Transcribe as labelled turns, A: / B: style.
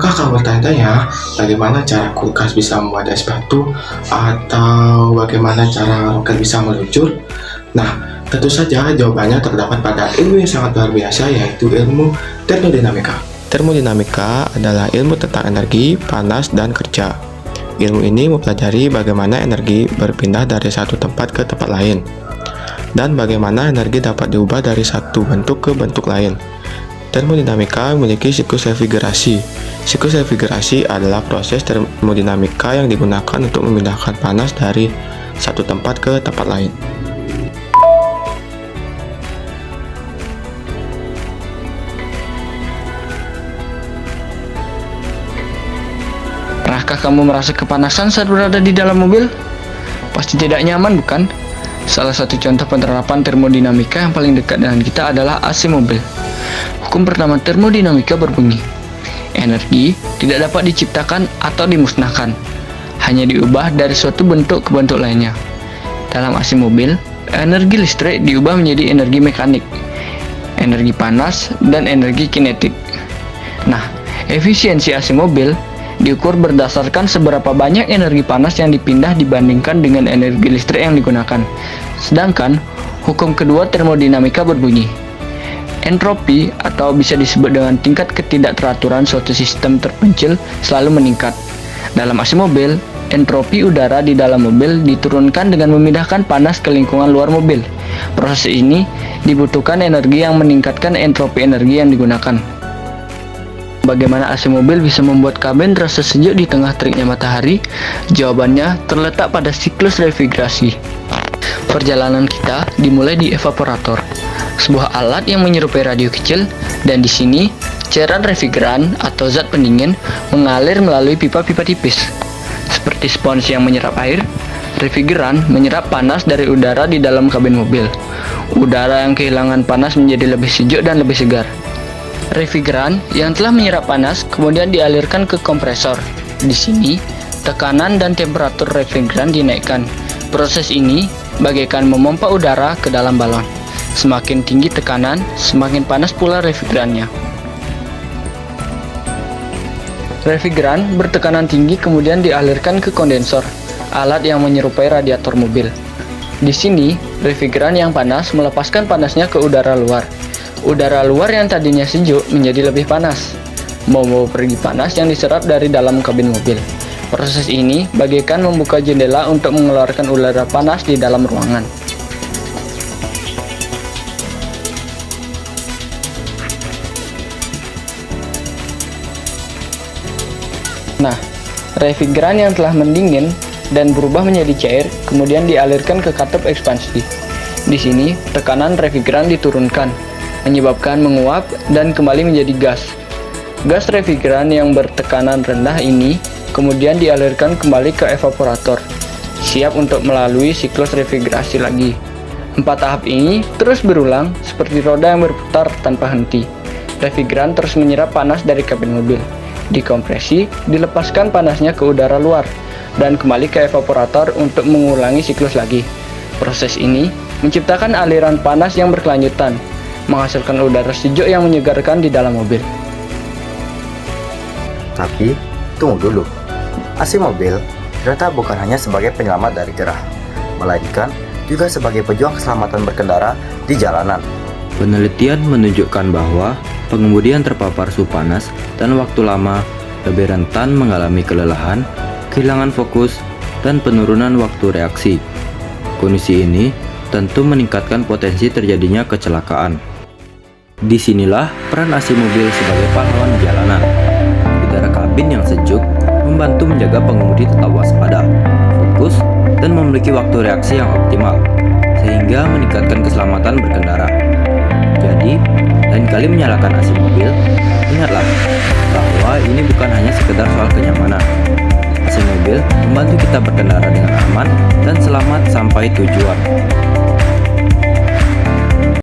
A: Pernahkah kamu bertanya-tanya bagaimana cara kulkas bisa membuat es batu atau bagaimana cara roket bisa meluncur? Nah, tentu saja jawabannya terdapat pada ilmu yang sangat luar biasa, yaitu ilmu termodinamika. Termodinamika adalah ilmu tentang energi, panas, dan kerja. Ilmu ini mempelajari bagaimana energi berpindah dari satu tempat ke tempat lain, dan bagaimana energi dapat diubah dari satu bentuk ke bentuk lain. Termodinamika memiliki siklus refrigerasi. Siklus refrigerasi adalah proses termodinamika yang digunakan untuk memindahkan panas dari satu tempat ke tempat lain.
B: Pernahkah kamu merasa kepanasan saat berada di dalam mobil? Pasti tidak nyaman, bukan? Salah satu contoh penerapan termodinamika yang paling dekat dengan kita adalah AC mobil. Hukum pertama termodinamika berbunyi, energi tidak dapat diciptakan atau dimusnahkan, hanya diubah dari suatu bentuk ke bentuk lainnya. Dalam AC mobil, energi listrik diubah menjadi energi mekanik, energi panas, dan energi kinetik. Nah, efisiensi AC mobil diukur berdasarkan seberapa banyak energi panas yang dipindah dibandingkan dengan energi listrik yang digunakan. Sedangkan, hukum kedua termodinamika berbunyi, entropi atau bisa disebut dengan tingkat ketidakteraturan suatu sistem terpencil selalu meningkat. Dalam AC mobil, entropi udara di dalam mobil diturunkan dengan memindahkan panas ke lingkungan luar mobil. Proses ini dibutuhkan energi yang meningkatkan entropi energi yang digunakan. Bagaimana AC mobil bisa membuat kabin terasa sejuk di tengah teriknya matahari? Jawabannya terletak pada siklus refrigerasi. Perjalanan kita dimulai di evaporator, sebuah alat yang menyerupai radio kecil, dan di sini cairan refrigeran atau zat pendingin mengalir melalui pipa-pipa tipis. Seperti spons yang menyerap air, refrigeran menyerap panas dari udara di dalam kabin mobil. Udara yang kehilangan panas menjadi lebih sejuk dan lebih segar. Refrigeran yang telah menyerap panas kemudian dialirkan ke kompresor. Di sini, tekanan dan temperatur refrigeran dinaikkan. Proses ini bagaikan memompa udara ke dalam balon. Semakin tinggi tekanan, semakin panas pula refrigerannya. Refrigeran bertekanan tinggi kemudian dialirkan ke kondensor, alat yang menyerupai radiator mobil. Di sini, refrigeran yang panas melepaskan panasnya ke udara luar. Udara luar yang tadinya sejuk menjadi lebih panas, membawa pergi panas yang diserap dari dalam kabin mobil. Proses ini bagaikan membuka jendela untuk mengeluarkan udara panas di dalam ruangan. Nah, refrigeran yang telah mendingin dan berubah menjadi cair kemudian dialirkan ke katup ekspansi. Di sini, tekanan refrigeran diturunkan, menyebabkan menguap dan kembali menjadi gas. Gas refrigeran yang bertekanan rendah ini kemudian dialirkan kembali ke evaporator, siap untuk melalui siklus refrigerasi lagi. 4 tahap ini terus berulang seperti roda yang berputar tanpa henti. Refrigeran terus menyerap panas dari kabin mobil, dikompresi, dilepaskan panasnya ke udara luar, dan kembali ke evaporator untuk mengulangi siklus lagi. Proses ini menciptakan aliran panas yang berkelanjutan, menghasilkan udara sejuk yang menyegarkan di dalam mobil.
C: Tapi, tunggu dulu. AC mobil ternyata bukan hanya sebagai penyelamat dari gerah, melainkan juga sebagai pejuang keselamatan berkendara di jalanan.
D: Penelitian menunjukkan bahwa pengemudi yang terpapar suhu panas dan waktu lama lebih rentan mengalami kelelahan, kehilangan fokus, dan penurunan waktu reaksi. Kondisi ini tentu meningkatkan potensi terjadinya kecelakaan. Disinilah peran AC mobil sebagai pahlawan jalanan. Udara kabin yang sejuk membantu menjaga pengemudi tetap waspada, fokus, dan memiliki waktu reaksi yang optimal, sehingga meningkatkan keselamatan berkendara. Jadi, lain kali menyalakan AC mobil, ingatlah bahwa ini bukan hanya sekedar soal kenyamanan. AC mobil membantu kita berkendara dengan aman dan selamat sampai tujuan.